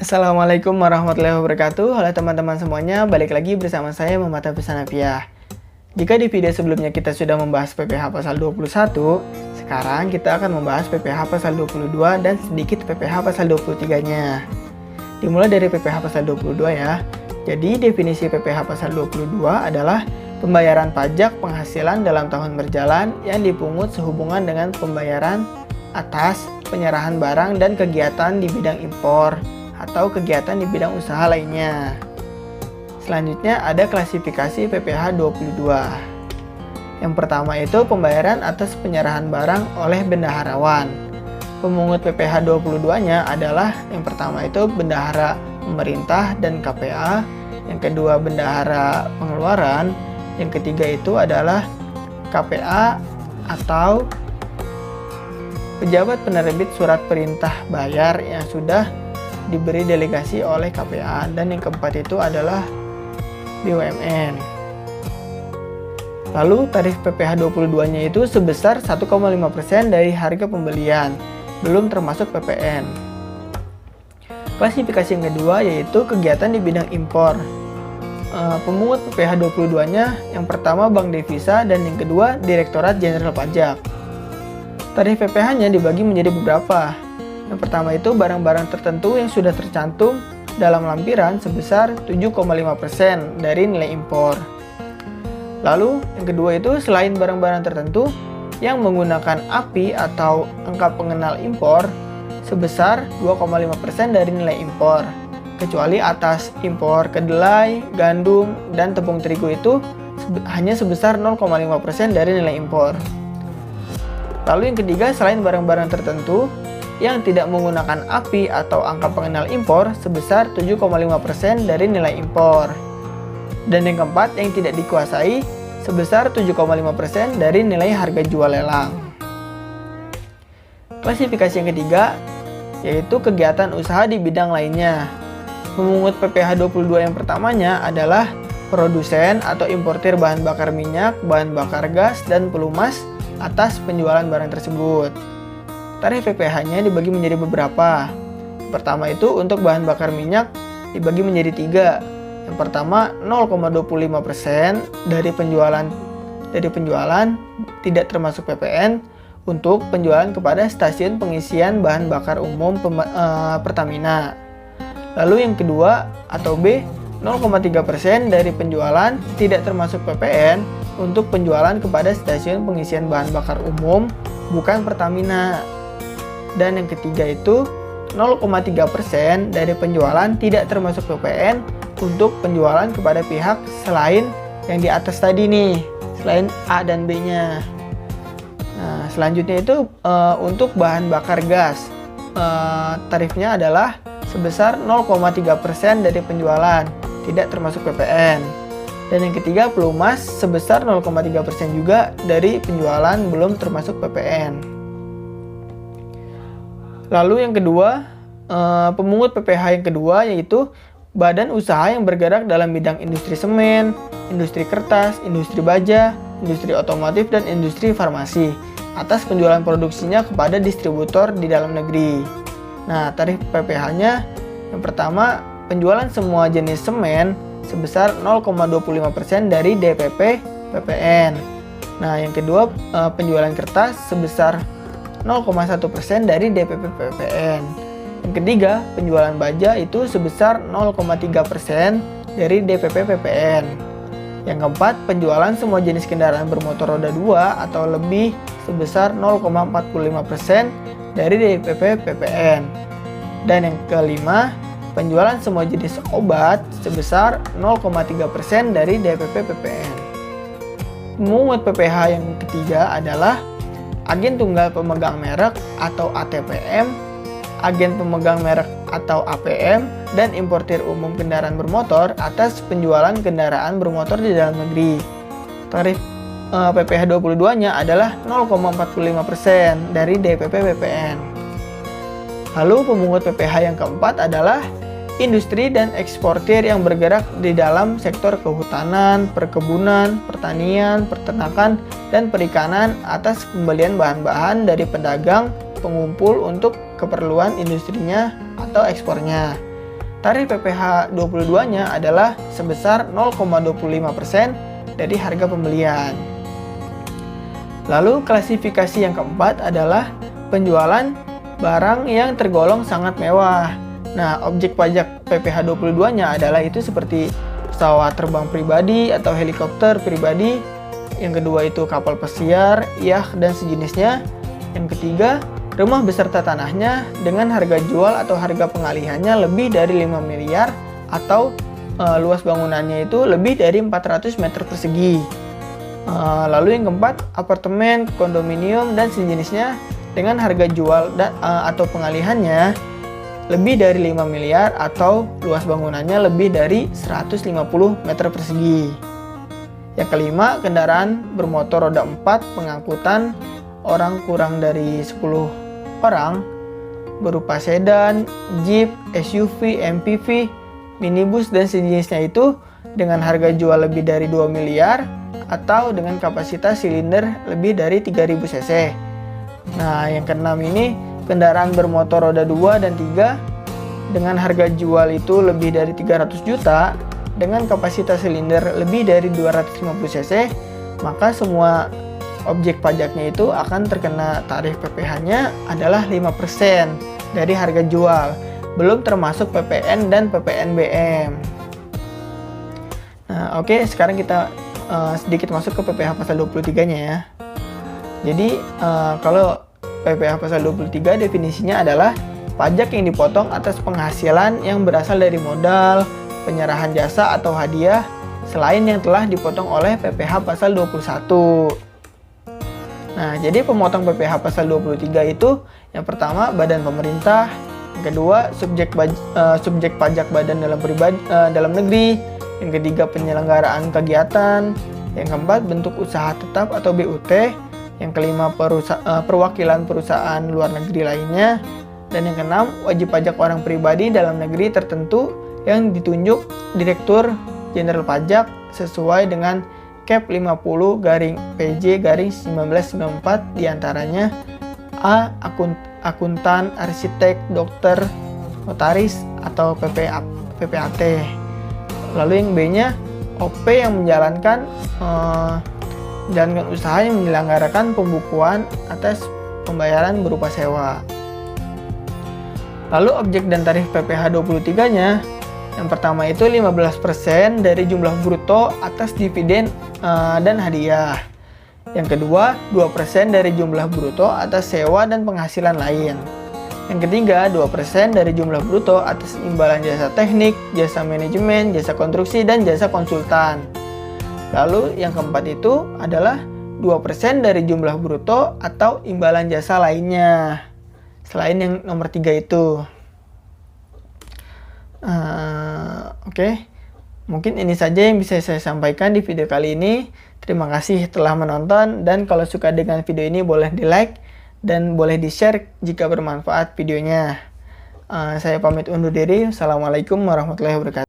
Assalamualaikum warahmatullahi wabarakatuh. Halo teman-teman semuanya, balik lagi bersama saya Muhammad Hafiz Hanafiah. Jika di video sebelumnya kita sudah membahas PPh pasal 21, sekarang kita akan membahas PPh pasal 22 dan sedikit PPh pasal 23-nya. Dimulai dari PPh pasal 22 ya. Jadi definisi PPh pasal 22 adalah pembayaran pajak penghasilan dalam tahun berjalan yang dipungut sehubungan dengan pembayaran atas penyerahan barang dan kegiatan di bidang impor atau kegiatan di bidang usaha lainnya. Selanjutnya ada klasifikasi PPh 22. Yang pertama itu pembayaran atas penyerahan barang oleh bendaharawan. Pemungut PPh 22-nya adalah yang pertama itu bendahara pemerintah dan KPA, yang kedua bendahara pengeluaran, yang ketiga itu adalah KPA atau pejabat penerbit surat perintah bayar yang sudah diberi delegasi oleh KPA, dan yang keempat itu adalah BUMN. Lalu tarif PPh 22-nya itu sebesar 1,5% dari harga pembelian, belum termasuk PPN. Klasifikasi yang kedua yaitu kegiatan di bidang impor. Pemungut PPh 22-nya yang pertama Bank Devisa dan yang kedua Direktorat Jenderal Pajak. Tarif PPh-nya dibagi menjadi beberapa. Yang pertama itu barang-barang tertentu yang sudah tercantum dalam lampiran sebesar 7,5% dari nilai impor. Lalu yang kedua itu selain barang-barang tertentu yang menggunakan API atau angka pengenal impor sebesar 2,5% dari nilai impor, kecuali atas impor kedelai, gandum, dan tepung terigu itu hanya sebesar 0,5% dari nilai impor. Lalu yang ketiga selain barang-barang tertentu yang tidak menggunakan API atau angka pengenal impor sebesar 7,5% dari nilai impor. Dan yang keempat yang tidak dikuasai sebesar 7,5% dari nilai harga jual lelang. Klasifikasi yang ketiga yaitu kegiatan usaha di bidang lainnya. Pemungut PPh 22 yang pertamanya adalah produsen atau importir bahan bakar minyak, bahan bakar gas, dan pelumas atas penjualan barang tersebut. Tarif PPh-nya dibagi menjadi beberapa. Yang pertama itu untuk bahan bakar minyak dibagi menjadi 3. Yang pertama 0,25% dari penjualan tidak termasuk PPN untuk penjualan kepada stasiun pengisian bahan bakar umum Pertamina. Lalu yang kedua atau B 0,3% dari penjualan tidak termasuk PPN untuk penjualan kepada stasiun pengisian bahan bakar umum bukan Pertamina. Dan yang ketiga itu 0,3% dari penjualan tidak termasuk PPN untuk penjualan kepada pihak selain yang di atas tadi nih, selain A dan B-nya. Nah, selanjutnya itu untuk bahan bakar gas, tarifnya adalah sebesar 0,3% dari penjualan, tidak termasuk PPN. Dan yang ketiga pelumas sebesar 0,3% juga dari penjualan, belum termasuk PPN. Lalu yang kedua, pemungut PPh yang kedua yaitu badan usaha yang bergerak dalam bidang industri semen, industri kertas, industri baja, industri otomotif, dan industri farmasi atas penjualan produksinya kepada distributor di dalam negeri. Nah, tarif PPh-nya yang pertama penjualan semua jenis semen sebesar 0,25% dari DPP PPN. Nah, yang kedua penjualan kertas sebesar 0,1% dari DPP PPN. Yang ketiga, penjualan baja itu sebesar 0,3% dari DPP PPN. Yang keempat, penjualan semua jenis kendaraan bermotor roda 2 atau lebih sebesar 0,45% dari DPP PPN. Dan yang kelima, penjualan semua jenis obat sebesar 0,3% dari DPP PPN. Pemungut PPh yang ketiga adalah agen tunggal pemegang merek atau ATPM, agen pemegang merek atau APM, dan importir umum kendaraan bermotor atas penjualan kendaraan bermotor di dalam negeri. Tarif PPh 22-nya adalah 0,45% dari DPP PPN. Lalu pemungut PPh yang keempat adalah industri dan eksportir yang bergerak di dalam sektor kehutanan, perkebunan, pertanian, peternakan, dan perikanan atas pembelian bahan-bahan dari pedagang pengumpul untuk keperluan industrinya atau ekspornya. tarif PPh 22-nya adalah sebesar 0,25% dari harga pembelian. Lalu klasifikasi yang keempat adalah penjualan barang yang tergolong sangat mewah. Nah, objek pajak PPh 22-nya adalah itu seperti pesawat terbang pribadi atau helikopter pribadi. Yang kedua itu kapal pesiar, yacht dan sejenisnya. Yang ketiga, rumah beserta tanahnya dengan harga jual atau harga pengalihannya lebih dari 5 miliar atau luas bangunannya itu lebih dari 400 meter persegi. Lalu yang keempat, apartemen, kondominium dan sejenisnya dengan harga jual atau pengalihannya lebih dari 5 miliar atau luas bangunannya lebih dari 150 meter persegi. Yang kelima, kendaraan bermotor roda 4 pengangkutan orang kurang dari 10 orang berupa sedan, jeep, SUV, MPV, minibus dan sejenisnya itu dengan harga jual lebih dari 2 miliar atau dengan kapasitas silinder lebih dari 3000 cc. Nah, yang keenam ini kendaraan bermotor roda 2 dan 3 dengan harga jual itu lebih dari 300 juta dengan kapasitas silinder lebih dari 250 cc, maka semua objek pajaknya itu akan terkena tarif PPh-nya adalah 5% dari harga jual, belum termasuk PPN dan PPNBM. Nah, oke, sekarang kita sedikit masuk ke PPh pasal 23-nya ya. Jadi, kalau PPh pasal 23 definisinya adalah pajak yang dipotong atas penghasilan yang berasal dari modal, penyerahan jasa atau hadiah selain yang telah dipotong oleh PPh pasal 21. Nah, jadi pemotong PPh pasal 23 itu yang pertama badan pemerintah, yang kedua subjek pajak badan dalam negeri, yang ketiga penyelenggaraan kegiatan, yang keempat bentuk usaha tetap atau BUT, yang kelima perwakilan perusahaan luar negeri lainnya, dan yang keenam wajib pajak orang pribadi dalam negeri tertentu yang ditunjuk Direktur Jenderal Pajak sesuai dengan Cap 50/PJ/1994 diantaranya A. Akuntan, arsitek, dokter, notaris, atau PPAT. Lalu yang B-nya OP yang menjalankan usaha yang menyelenggarakan pembukuan atas pembayaran berupa sewa. Lalu objek dan tarif PPh 23-nya, yang pertama itu 15% dari jumlah bruto atas dividen dan hadiah. Yang kedua, 2% dari jumlah bruto atas sewa dan penghasilan lain. Yang ketiga, 2% dari jumlah bruto atas imbalan jasa teknik, jasa manajemen, jasa konstruksi, dan jasa konsultan. Lalu yang keempat itu adalah 2% dari jumlah bruto atau imbalan jasa lainnya, selain yang nomor 3 itu. Oke. Mungkin ini saja yang bisa saya sampaikan di video kali ini. Terima kasih telah menonton, dan kalau suka dengan video ini boleh di like dan boleh di share jika bermanfaat videonya. Saya pamit undur diri. Assalamualaikum warahmatullahi wabarakatuh.